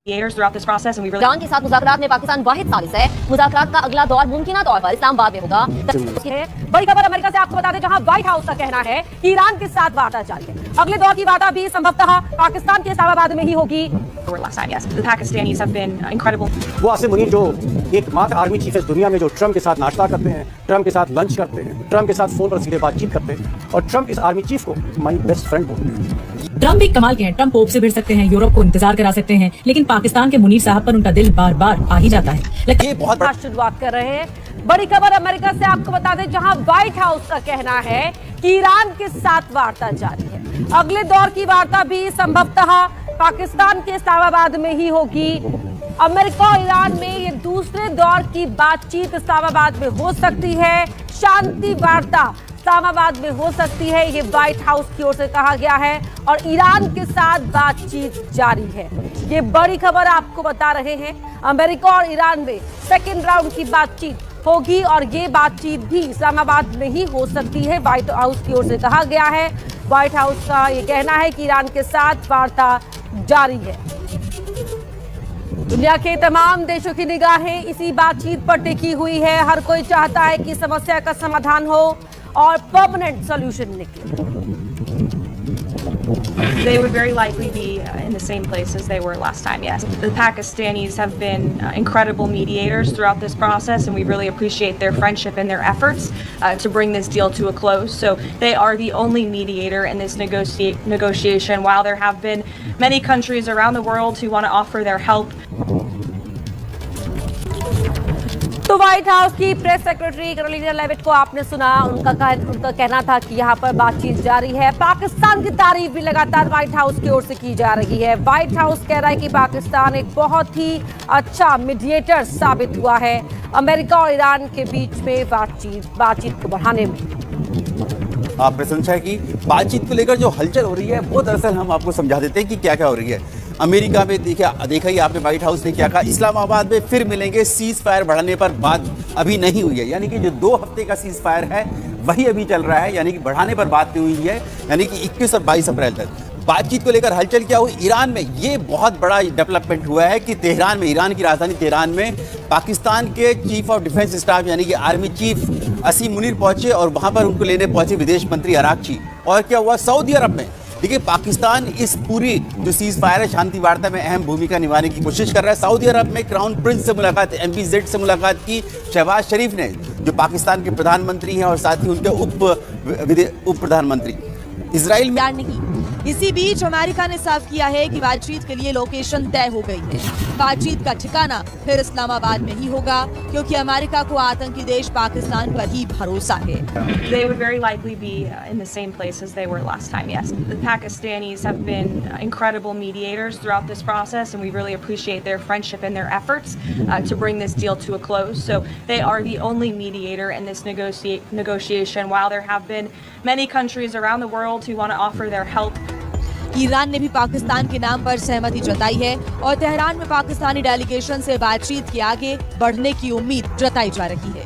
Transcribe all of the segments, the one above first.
throughout this process and we really Iran के साथ मुज़ाकरात में पाकिस्तान वाहिद सालिस है। मुज़ाकरात का अगला दौर मुमकिन तौर पर इस्लामाबाद में होगा। बड़ी खबर अमेरिका से आपको बता दें, जहां व्हाइट हाउस का कहना है कि ईरान के साथ वार्ता जारी है। अगले दौर की वार्ता भी संभवतः पाकिस्तान के इस्लामाबाद में ही होगी। last time, yes. The Pakistanis have been incredible. वो आसिम मुनीर जो एकमात्र आर्मी चीफ है दुनिया में जो ट्रम्प के साथ नाश्ता करते हैं, ट्रम्प के साथ लंच करते हैं, ट्रम्प के साथ फोन पर सीधे बातचीत करते हैं और ट्रम्प इस आर्मी चीफ को माई बेस्ट फ्रेंड बोलते हैं। ट्रम्प भी कमाल के हैं। ट्रम्प पोप से भिड़ सकते हैं, यूरोप को इंतजार करा सकते हैं, लेकिन पाकिस्तान के मुनीर साहब पर उनका दिल बार बार आ ही जाता है। लेकिन बहुत शुरुआत कर रहे हैं। बड़ी खबर अमेरिका से आपको बता दें, जहां व्हाइट हाउस का कहना है कि ईरान के साथ वार्ता जारी है। अगले दौर की वार्ता भी संभवतः पाकिस्तान के इस्लामाबाद में ही होगी। अमेरिका और ईरान में ये दूसरे दौर की बातचीत इस्लामाबाद में हो सकती है। शांति वार्ता इस्लामाबाद में हो सकती है, ये व्हाइट हाउस की ओर से कहा गया है और ईरान के साथ बातचीत जारी है। ये बड़ी खबर आपको बता रहे हैं। अमेरिका और ईरान में सेकेंड राउंड की बातचीत होगी और ये बातचीत भी इस्लामाबाद में ही हो सकती है, व्हाइट हाउस की ओर से कहा गया है। व्हाइट हाउस का ये कहना है कि ईरान के साथ वार्ता जारी है। दुनिया के तमाम देशों की निगाहें इसी बातचीत पर टिकी हुई है। हर कोई चाहता है कि समस्या का समाधान हो और परमानेंट सॉल्यूशन निकले। They would very likely be in the same place as they were last time, yes. The Pakistanis have been incredible mediators throughout this process, and we really appreciate their friendship and their efforts to bring this deal to a close. So they are the only mediator in this negotiation, while there have been many countries around the world who want to offer their help. तो white house की press secretary Carolina Levitt को आपने सुना। उनका कहना था कि यहाँ पर बातचीत जारी है। पाकिस्तान की तारीफ भी लगातार व्हाइट हाउस की ओर से की जा रही है। व्हाइट हाउस कह रहा है कि पाकिस्तान एक बहुत ही अच्छा मीडिएटर साबित हुआ है अमेरिका और ईरान के बीच में बातचीत को बढ़ाने में। आपने समझा है कि बातचीत को लेकर जो हलचल हो रही है वो दरअसल हम आपको समझा देते हैं कि क्या क्या हो रही है। अमेरिका में देखा ही आपने, व्हाइट हाउस ने क्या कहा, इस्लामाबाद में फिर मिलेंगे, सीज फायर बढ़ाने पर बात अभी नहीं हुई है। यानी कि जो 2 हफ्ते का सीज फायर है वही अभी चल रहा है, यानी कि बढ़ाने पर बात नहीं हुई है। यानी कि 21 और 22 अप्रैल तक बातचीत को लेकर हलचल क्या हुई। ईरान में ये बहुत बड़ा डेवलपमेंट हुआ है कि तेहरान में, ईरान की राजधानी तेहरान में पाकिस्तान के चीफ ऑफ डिफेंस स्टाफ यानी कि आर्मी चीफ आसिम मुनीर पहुंचे और वहां पर उनको लेने पहुंचे विदेश मंत्री अरागची। और क्या हुआ, सऊदी अरब में देखिए पाकिस्तान इस पूरी जो सीज फायर है, शांति वार्ता में अहम भूमिका निभाने की कोशिश कर रहा है। सऊदी अरब में क्राउन प्रिंस से मुलाकात, MPZ से मुलाकात की शहबाज शरीफ ने, जो पाकिस्तान के प्रधानमंत्री हैं, और साथ ही उनके उप प्रधानमंत्री। इजराइल में नहीं। इसी बीच अमेरिका ने साफ किया है कि बातचीत के लिए लोकेशन तय हो गई है। बातचीत का ठिकाना फिर इस्लामाबाद में ही होगा, क्योंकि अमेरिका को आतंकी देश पाकिस्तान पर ही भरोसा है। They would very likely be in the same place as they were last time, yes. The Pakistanis have been incredible mediators throughout this process, and we really appreciate their friendship and their efforts to bring this deal to a close. So they are the only mediator in this negotiation, while there have been many countries around the world who want to offer their help. Iran ने भी पाकिस्तान के नाम पर सहमति जताई है और Tehran में पाकिस्तानी डेलीगेशन से बातचीत के आगे बढ़ने की उम्मीद जताई जा रही है।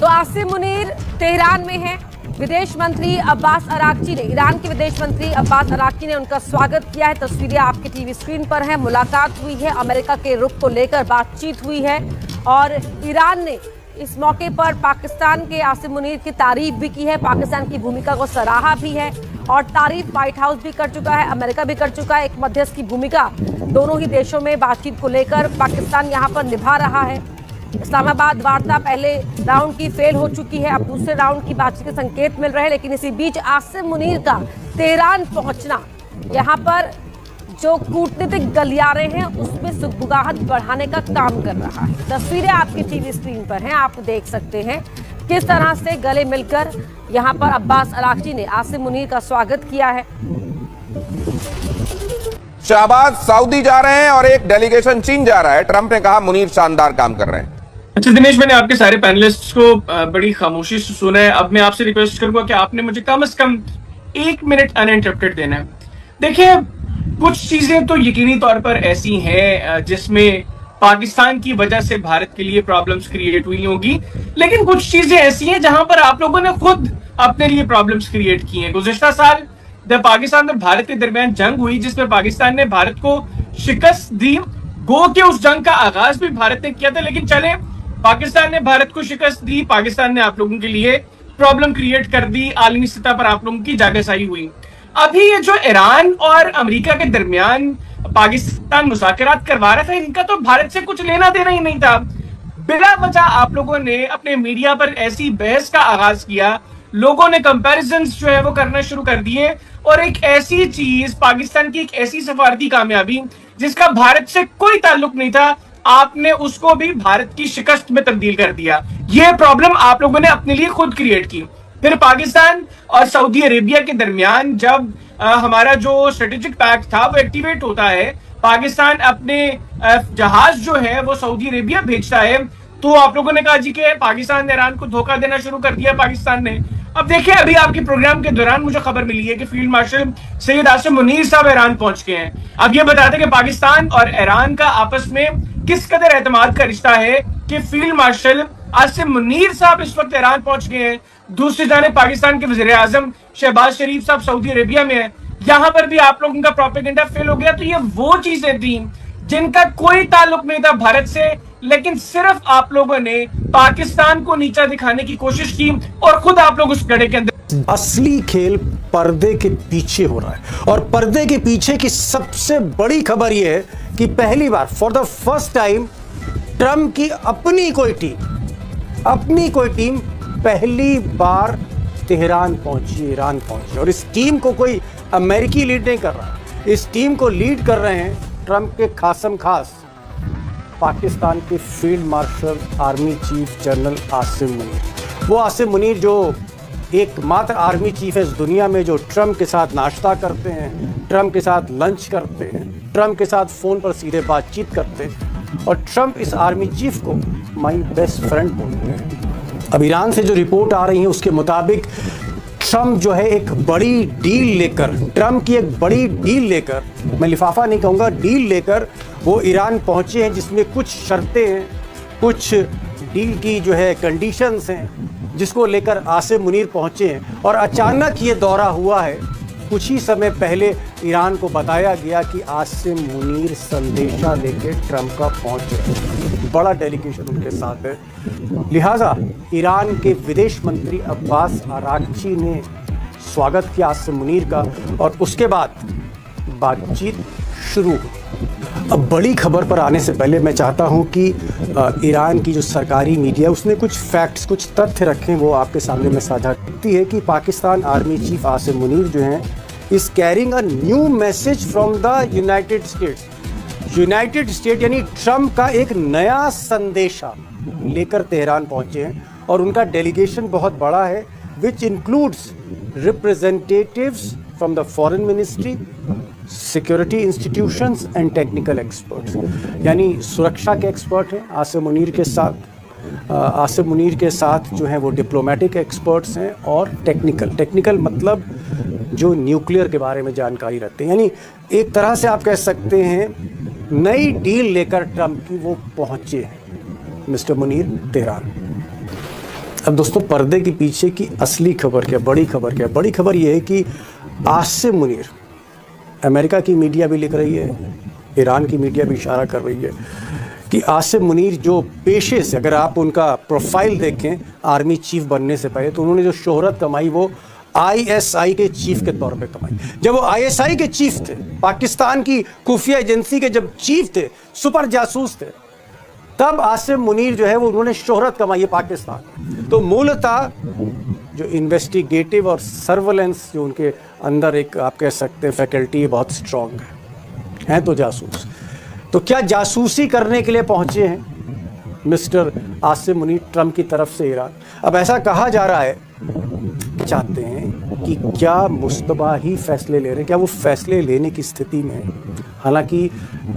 तो आसिम मुनीर तेहरान में है। विदेश मंत्री अब्बास अरागची ने, ईरान के विदेश मंत्री अब्बास अरागची ने उनका स्वागत किया है। तस्वीरें आपके टीवी स्क्रीन पर हैं। मुलाकात हुई है, अमेरिका के रुख को लेकर बातचीत हुई है और ईरान ने इस मौके पर पाकिस्तान के आसिम मुनीर की तारीफ भी की है, पाकिस्तान की भूमिका को सराहा भी है और तारीफ व्हाइट हाउस भी कर चुका है, अमेरिका भी कर चुका है। एक मध्यस्थ की भूमिका दोनों ही देशों में बातचीत को लेकर पाकिस्तान यहाँ पर निभा रहा है। इस्लामाबाद वार्ता पहले राउंड की फेल हो चुकी है, अब दूसरे राउंड की बातचीत के संकेत मिल रहे हैं। लेकिन इसी बीच आसिम मुनीर का तेहरान पहुंचना यहाँ पर जो कूटनीतिक गलियारे हैं उसमें सुगबुगाहट बढ़ाने का काम कर रहा है। तस्वीरें आपकी टीवी स्क्रीन पर हैं, आप देख सकते हैं किस तरह से गले मिलकर यहाँ पर अब्बास अरागची ने आसिम मुनीर का स्वागत किया है। शहबाज सऊदी जा रहे हैं और एक डेलीगेशन चीन जा रहा है। ट्रंप ने कहा मुनीर शानदार काम कर रहे हैं। अच्छा दिनेश, मैंने आपके सारे पैनलिस्ट्स को बड़ी खामोशी से सुना है। अब मैं आपसे रिक्वेस्ट करूंगा कि आपने मुझे कम से कम 1 मिनट अनइंटरप्टेड देना है। देखिए, कुछ चीजें तो यकीनी तौर पर ऐसी हैं जिसमें पाकिस्तान की वजह से भारत के लिए प्रॉब्लम्स क्रिएट हुई होगी, लेकिन कुछ चीजें ऐसी हैं जहां पर आप लोगों ने खुद अपने लिए प्रॉब्लम्स क्रिएट की हैं। गुज़िश्ता साल जब पाकिस्तान और भारत के दरमियान जंग हुई, जिसमें पाकिस्तान ने भारत को शिकस्त दी, गो के उस जंग का आगाज भी भारत ने किया था, लेकिन चले पाकिस्तान ने भारत को शिकस्त दी, पाकिस्तान ने आप लोगों के लिए प्रॉब्लम क्रिएट कर दी, आलमी सतह पर आप लोगों की जागरसाई हुई। अभी ये जो ईरान और अमेरिका के दरमियान पाकिस्तान मुज़ाकरात करवा रहा था, इनका तो भारत से कुछ लेना देना ही नहीं था। बिला वजह आप लोगों ने अपने मीडिया पर ऐसी बहस का आगाज किया, लोगों ने कंपैरिजंस जो है वो करना शुरू कर दिए, और एक ऐसी चीज, पाकिस्तान की एक ऐसी सफारती कामयाबी जिसका भारत से कोई ताल्लुक नहीं था, आपने उसको भी भारत की शिकस्त में तब्दील कर दिया। यह प्रॉब्लम आप लोगों ने अपने लिए खुद क्रिएट की। फिर पाकिस्तान और सऊदी अरेबिया के दरमियान जब हमारा जो स्ट्रेटेजिक पैक्ट था वो एक्टिवेट होता है, पाकिस्तान अपने जहाज जो है वो सऊदी अरेबिया भेजता है, तो आप लोगों ने कहा जी कि पाकिस्तान ने ईरान को धोखा देना शुरू कर दिया पाकिस्तान ने। अब देखिए, अभी आपके प्रोग्राम के दौरान मुझे खबर मिली है कि फील्ड मार्शल सैयद आसिम मुनीर साहब ईरान पहुंच गए हैं। अब ये बताते हैं कि पाकिस्तान और ईरान का आपस में किस कदर एतमाद का रिश्ता है कि फील्ड मार्शल आसिम मुनीर साहब इस वक्त ईरान पहुंच गए हैं। दूसरी जानिब पाकिस्तान के वज़ीर आज़म शहबाज शरीफ साहब सऊदी अरेबिया में है, यहां पर भी आप लोगों का प्रोपेगेंडा फेल हो गया। तो ये वो चीजें थी जिनका कोई ताल्लुक नहीं था भारत से, लेकिन सिर्फ आप लोगों ने पाकिस्तान को नीचा दिखाने की कोशिश की और खुद आप लोग उस गड्ढे के अंदर। असली खेल पर्दे के पीछे हो रहा है, और पर्दे के पीछे की सबसे बड़ी खबर यह है कि पहली बार for the first time Trump की अपनी कोई टीम पहली बार तेहरान पहुंची, ईरान पहुंची। और इस टीम को कोई अमेरिकी लीड नहीं कर रहा, इस टीम को लीड कर रहे हैं ट्रंप के खासम खास पाकिस्तान के field marshal army chief general Asim Munir. वो आसिम मुनीर जो एकमात्र आर्मी चीफ है इस दुनिया में जो ट्रंप के साथ नाश्ता करते हैं, ट्रंप के साथ लंच करते हैं, ट्रंप के साथ फ़ोन पर सीधे बातचीत करते हैं, और ट्रंप इस आर्मी चीफ को माई बेस्ट फ्रेंड बोलते हैं। अब ईरान से जो रिपोर्ट आ रही है उसके मुताबिक ट्रंप जो है एक बड़ी डील लेकर, ट्रंप की एक बड़ी डील लेकर, मैं लिफाफा नहीं कहूँगा, डील लेकर वो ईरान पहुँचे हैं, जिसमें कुछ शर्तें हैं, कुछ डील की जो है कंडीशंस हैं, जिसको लेकर आसिम मुनीर पहुँचे हैं। और अचानक ये दौरा हुआ है। कुछ ही समय पहले ईरान को बताया गया कि आसिम मुनीर संदेशा लेके ट्रंप का पहुँच रहे, बड़ा डेलीगेशन उनके साथ है। लिहाजा ईरान के विदेश मंत्री अब्बास अरागची ने स्वागत किया आसिम मुनीर का, और उसके बाद बातचीत शुरू हुई। अब बड़ी खबर पर आने से पहले मैं चाहता हूं कि ईरान की जो सरकारी मीडिया उसने कुछ फैक्ट्स, कुछ तथ्य रखे, वो आपके सामने मैं साझा करती है कि पाकिस्तान आर्मी चीफ आसिम मुनीर जो हैं is carrying a new message from the United states. United state यानी ट्रंप का एक नया संदेशा लेकर तेहरान पहुंचे हैं, और उनका डेलीगेशन बहुत बड़ा है, which includes representatives from the foreign ministry, security institutions and technical experts. यानी सुरक्षा के एक्सपर्ट हैं आसिम मुनीर के साथ। आसिम मुनीर के साथ जो हैं वो डिप्लोमेटिक एक्सपर्ट्स हैं, और टेक्निकल मतलब जो न्यूक्लियर के बारे में जानकारी रखते हैं। यानी एक तरह से आप कह सकते हैं नई डील लेकर ट्रंप की वो पहुँचे हैं मिस्टर मुनीर तेहरान। अब दोस्तों, पर्दे के पीछे की असली खबर क्या, बड़ी खबर क्या? बड़ी खबर ये है कि आसिम मुनीर, अमेरिका की मीडिया भी लिख रही है, ईरान की मीडिया भी इशारा कर रही है कि आसिम मुनीर जो पेशे से, अगर आप उनका प्रोफाइल देखें आर्मी चीफ बनने से पहले, तो उन्होंने जो शोहरत कमाई वो ISI के चीफ के तौर पे कमाई। जब वो ISI के चीफ थे, पाकिस्तान की खुफिया एजेंसी के जब चीफ थे, सुपर जासूस थे, तब आसिम मुनीर जो है वो उन्होंने शोहरत कमाई है पाकिस्तान। तो मूलतः जो इन्वेस्टिगेटिव और सर्वेलेंस जो उनके अंदर एक आप कह सकते हैं फैकल्टी बहुत स्ट्रॉन्ग है तो जासूस। तो क्या जासूसी करने के लिए पहुंचे हैं मिस्टर आसिम मुनीर ट्रंप की तरफ से ईरान? अब ऐसा कहा जा रहा है, चाहते हैं कि क्या मुस्तबा ही फैसले ले रहे हैं, क्या वो फैसले लेने की स्थिति में है? हालांकि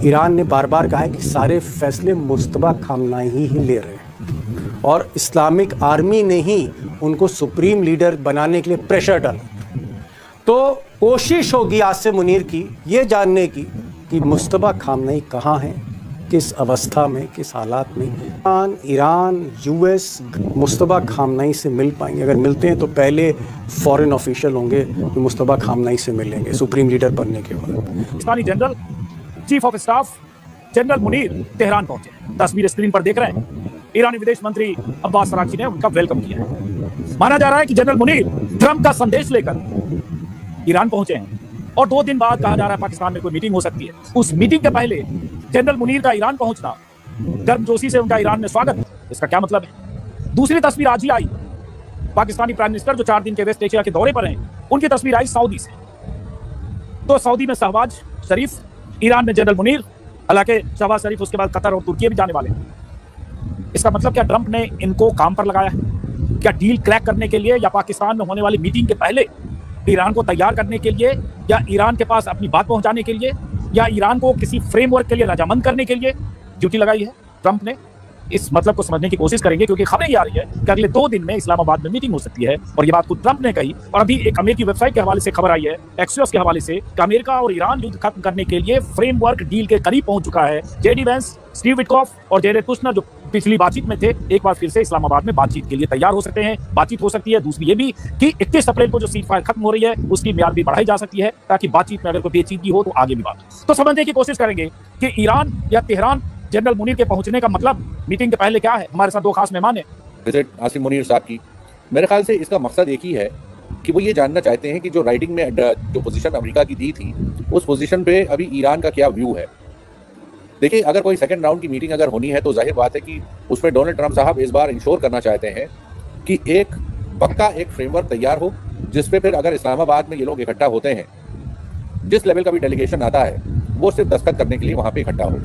ईरान ने बार बार कहा है कि सारे फैसले मुस्तबा खामनाई ही ले रहे हैं, और इस्लामिक आर्मी ने ही उनको सुप्रीम लीडर बनाने के लिए प्रेशर डाला। तो कोशिश होगी आसिम मुनीर की ये जानने की कि मुस्तबा खामनाई कहाँ हैं, किस अवस्था में, किस हालात में ईरान, यूएस मुस्तफा खामनई से मिल पाएंगे? अगर मिलते हैं तो पहले फॉरेन ऑफिशियल होंगे जो मुस्तफा खामनई से मिलेंगे सुप्रीम लीडर बनने के बाद। Pakistani general chief of staff general Munir Tehran पहुंचे। तस्वीर स्क्रीन पर देख रहे हैं। ईरानी विदेश मंत्री अब्बास अराक्ची ने उनका वेलकम किया है। माना जा रहा है कि जनरल मुनीर ट्रंप का संदेश लेकर ईरान पहुंचे हैं और 2 दिन बाद कहा जा रहा है पाकिस्तान में कोई मीटिंग हो सकती है। उस मीटिंग के पहले जनरल मुनीर का ईरान पहुंचना, गर्मजोशी से उनका ईरान में स्वागत, इसका क्या मतलब है? दूसरी तस्वीर आज ही आई। पाकिस्तानी प्राइम मिनिस्टर जो 4 दिन के वेस्ट एशिया के दौरे पर हैं, उनकी तस्वीर आई सऊदी से। तो सऊदी में शहबाज शरीफ, ईरान में जनरल मुनीर। हालांकि शहबाज शरीफ उसके बाद कतर और तुर्की भी जाने वाले हैं। इसका मतलब क्या ट्रंप ने इनको काम पर लगाया है? क्या डील क्रैक करने के लिए, या पाकिस्तान में होने वाली मीटिंग के पहले ईरान को तैयार करने के लिए, या ईरान के पास अपनी बात पहुंचाने के लिए, या ईरान को किसी फ्रेमवर्क के लिए रजामंद करने के लिए ड्यूटी लगाई है ट्रंप ने? इस मतलब को समझने की कोशिश करेंगे, क्योंकि खबरें ये आ रही है कि अगले 2 दिन में इस्लामाबाद में मीटिंग हो सकती है और ये बात खुद ट्रंप ने कही। और अभी एक अमेरिकी वेबसाइट के हवाले से खबर आई है, एक्सियोस के हवाले से, कि अमेरिका और ईरान युद्ध खत्म करने के लिए फ्रेमवर्क डील के करीब पहुंच चुका है। जेडी वेंस, स्टीव विटकॉफ और जेरेड कुशनर जो पिछली बातचीत में थे, एक बार फिर से इस्लामाबाद में बातचीत के लिए तैयार हो सकते हैं। बातचीत हो सकती है। दूसरी ये भी कि 31 अप्रैल को जो सीज फायर खत्म हो रही है उसकी म्याद भी बढ़ाई जा सकती है, ताकि बातचीत में अगर कोई पेचीदगी हो तो आगे भी बात हो। तो समझने की कोशिश करेंगे कि ईरान या तेहरान जनरल मुनीर के पहुंचने का मतलब मीटिंग के पहले क्या है। हमारे साथ 2 खास मेहमान हैं। विजिट आसिम मुनीर साहब की, मेरे ख्याल से इसका मकसद एक ही है कि वो ये जानना चाहते हैं कि जो राइटिंग में जो पोजीशन अमेरिका की दी थी, उस पोजीशन पे अभी ईरान का क्या व्यू है। देखिए, अगर कोई सेकंड राउंड की मीटिंग अगर होनी है तो जाहिर बात है कि उसमें डोनाल्ड ट्रंप साहब इस बार इंश्योर करना चाहते हैं कि एक पक्का एक फ्रेमवर्क तैयार हो, जिसपे फिर अगर इस्लामाबाद में ये लोग इकट्ठा होते हैं, जिस लेवल का भी डेलीगेशन आता है, वो सिर्फ दस्तखत करने के लिए वहाँ पे इकट्ठा हो।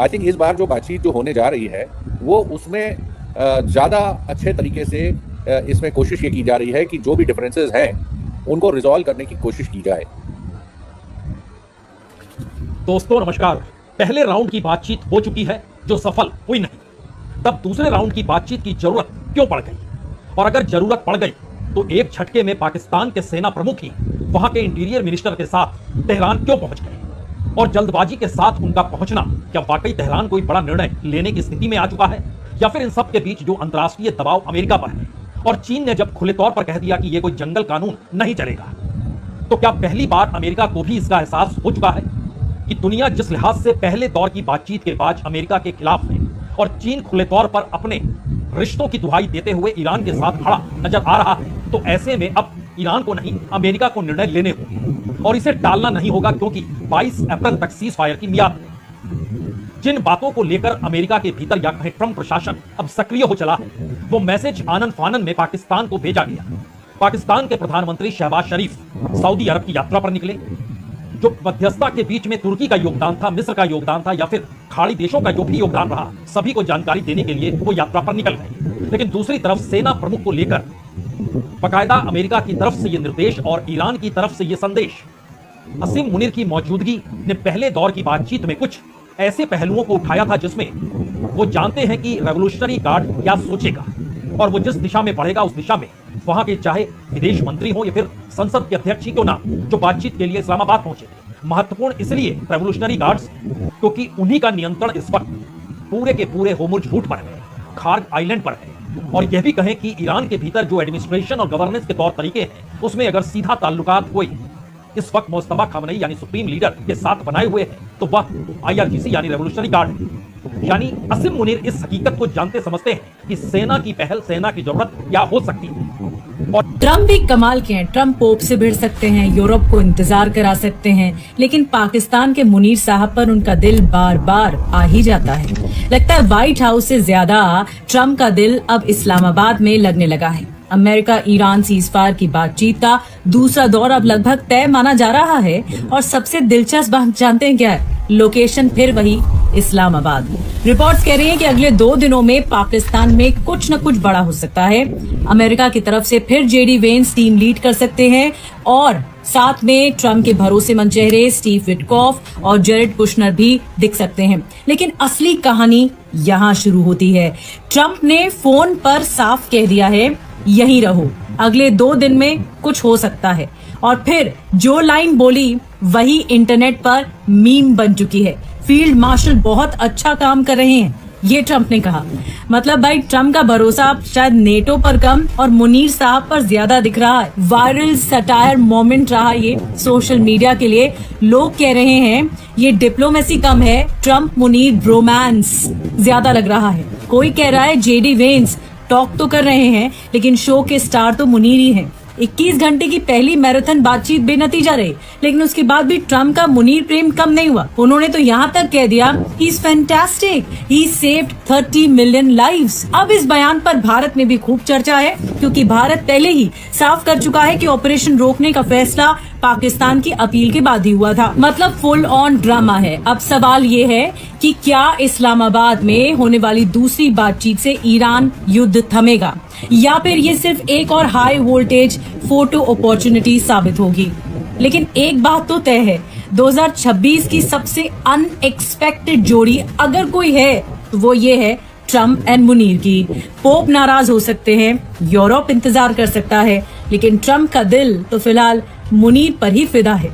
आई थिंक इस बार जो बातचीत जो होने जा रही है वो उसमें ज़्यादा अच्छे तरीके से इसमें कोशिश ये की जा रही है कि जो भी डिफरेंसेस हैं उनको रिजॉल्व करने की कोशिश की जाए। दोस्तों नमस्कार। पहले राउंड की बातचीत हो चुकी है जो सफल हुई नहीं, तब दूसरे राउंड की बातचीत की जरूरत क्यों पड़ गई? और अगर जरूरत पड़ गई तो एक झटके में पाकिस्तान के सेना प्रमुख ही वहां के इंटीरियर मिनिस्टर के साथ तेहरान क्यों पहुंच गए? और जल्दबाजी के साथ उनका पहुंचना क्या वाकई तेहरान कोई बड़ा निर्णय लेने की स्थिति में आ चुका है, या फिर इन सब के बीच जो अंतर्राष्ट्रीय दबाव अमेरिका पर है और चीन ने जब खुले तौर पर कह दिया कि ये कोई जंगल कानून नहीं चलेगा, तो क्या पहली बार अमेरिका को भी इसका एहसास हो चुका है कि दुनिया जिस लिहाज से पहले दौर की बातचीत के बाद अमेरिका के खिलाफ है और चीन खुले तौर पर अपने रिश्तों की दुहाई देते हुए ईरान के साथ खड़ा नजर आ रहा है, तो ऐसे में अब ईरान को नहीं अमेरिका को निर्णय लेने होंगे और इसे टालना नहीं होगा, क्योंकि 22 अप्रैल तक सीज फायर की मियाद है। जिन बातों को लेकर अमेरिका के भीतर या कहीं ट्रंप प्रशासन अब सक्रिय हो चला है, वो मैसेज आनन फानन में पाकिस्तान को भेजा गया। पाकिस्तान के प्रधानमंत्री शहबाज शरीफ सऊदी अरब की यात्रा पर निकले। जो मध्यस्थता के बीच में तुर्की का योगदान था, मिस्र का योगदान था, या फिर खाड़ी देशों का जो भी योगदान रहा, सभी को जानकारी देने के लिए वो यात्रा पर निकल गए। लेकिन दूसरी तरफ सेना प्रमुख को लेकर बाकायदा अमेरिका की तरफ से ये निर्देश और ईरान की तरफ से ये संदेश। आसिम मुनीर की मौजूदगी ने पहले दौर की बातचीत में कुछ ऐसे पहलुओं को उठाया था जिसमें वो जानते हैं कि रेवोल्यूशनरी गार्ड क्या सोचेगा और वो जिस दिशा में बढ़ेगा उस दिशा में वहां के चाहे विदेश मंत्री हो या फिर संसद के अध्यक्ष ही क्यों ना, जो बातचीत के लिए इस्लामाबाद पहुंचे थे। महत्वपूर्ण इसलिए रेवोल्यूशनरी गार्ड्स क्योंकि उन्हीं का नियंत्रण इस वक्त पूरे के पूरे होमुर्ज रूट पर है, खार्ग आइलैंड पर है। और यह भी कहें कि ईरान के भीतर जो एडमिनिस्ट्रेशन और गवर्नेंस के तौर तरीके हैं, उसमें अगर सीधा ताल्लुकात कोई इस वक्त मुस्तफा खामनई यानी सुप्रीम लीडर के साथ बनाए हुए हैं, तो वह IRGC यानी रेवोल्यूशनरी गार्ड है। यानी आसिम मुनीर इस हकीकत को जानते समझते हैं कि सेना की पहल, सेना की जरूरत क्या हो सकती है। और ट्रम्प भी कमाल के हैं। ट्रम्प पोप से भिड़ सकते हैं, यूरोप को इंतजार करा सकते हैं, लेकिन पाकिस्तान के मुनीर साहब पर उनका दिल बार बार आ ही जाता है। लगता है व्हाइट हाउस से ज्यादा ट्रम्प का दिल अब इस्लामाबाद में लगने लगा है। अमेरिका ईरान सीजफायर की बातचीत का दूसरा दौर अब लगभग तय माना जा रहा है और सबसे दिलचस्प बात जानते हैं क्या है? लोकेशन फिर वही इस्लामाबाद। रिपोर्ट्स कह रही हैं कि अगले 2 दिनों में पाकिस्तान में कुछ न कुछ बड़ा हो सकता है। अमेरिका की तरफ से फिर जेडी वेंस टीम लीड कर सकते हैं और साथ में ट्रम्प के भरोसेमंद चेहरे स्टीव विटकॉफ और जेरेड कुशनर भी दिख सकते हैं। लेकिन असली कहानी यहाँ शुरू होती है। ट्रम्प ने फोन पर साफ कह दिया है, यहीं रहो, अगले 2 दिन में कुछ हो सकता है। और फिर जो लाइन बोली वही इंटरनेट पर मीम बन चुकी है। फील्ड मार्शल बहुत अच्छा काम कर रहे हैं, ये ट्रंप ने कहा। मतलब भाई ट्रंप का भरोसा अब शायद नेटो पर कम और मुनीर साहब पर ज्यादा दिख रहा है। वायरल सटायर मोमेंट रहा ये सोशल मीडिया के लिए। लोग कह रहे हैं ये डिप्लोमेसी कम है, ट्रंप मुनीर ब्रोमांस ज्यादा लग रहा है। कोई कह रहा है जेडी वेंस टॉक तो कर रहे हैं लेकिन शो के स्टार तो मुनीर ही हैं। 21 घंटे की पहली मैराथन बातचीत बेनतीजा रही, लेकिन उसके बाद भी ट्रंप का मुनीर प्रेम कम नहीं हुआ। उन्होंने तो यहाँ तक कह दिया he is fantastic, he saved 30 million lives. अब इस बयान पर भारत में भी खूब चर्चा है, क्योंकि भारत पहले ही साफ कर चुका है कि ऑपरेशन रोकने का फैसला पाकिस्तान की अपील के बाद ही हुआ था। मतलब फुल ऑन ड्रामा है। अब सवाल ये है कि क्या इस्लामाबाद में होने वाली दूसरी बातचीत से ईरान युद्ध थमेगा या फिर ये सिर्फ एक और हाई वोल्टेज फोटो अपॉर्चुनिटी साबित होगी। लेकिन एक बात तो तय है, 2026 की सबसे अनएक्सपेक्टेड जोड़ी अगर कोई है तो वो ये है ट्रंप एंड मुनीर की। पोप नाराज हो सकते हैं, यूरोप इंतजार कर सकता है, लेकिन ट्रंप का दिल तो फिलहाल मुनीर पर ही फिदा है।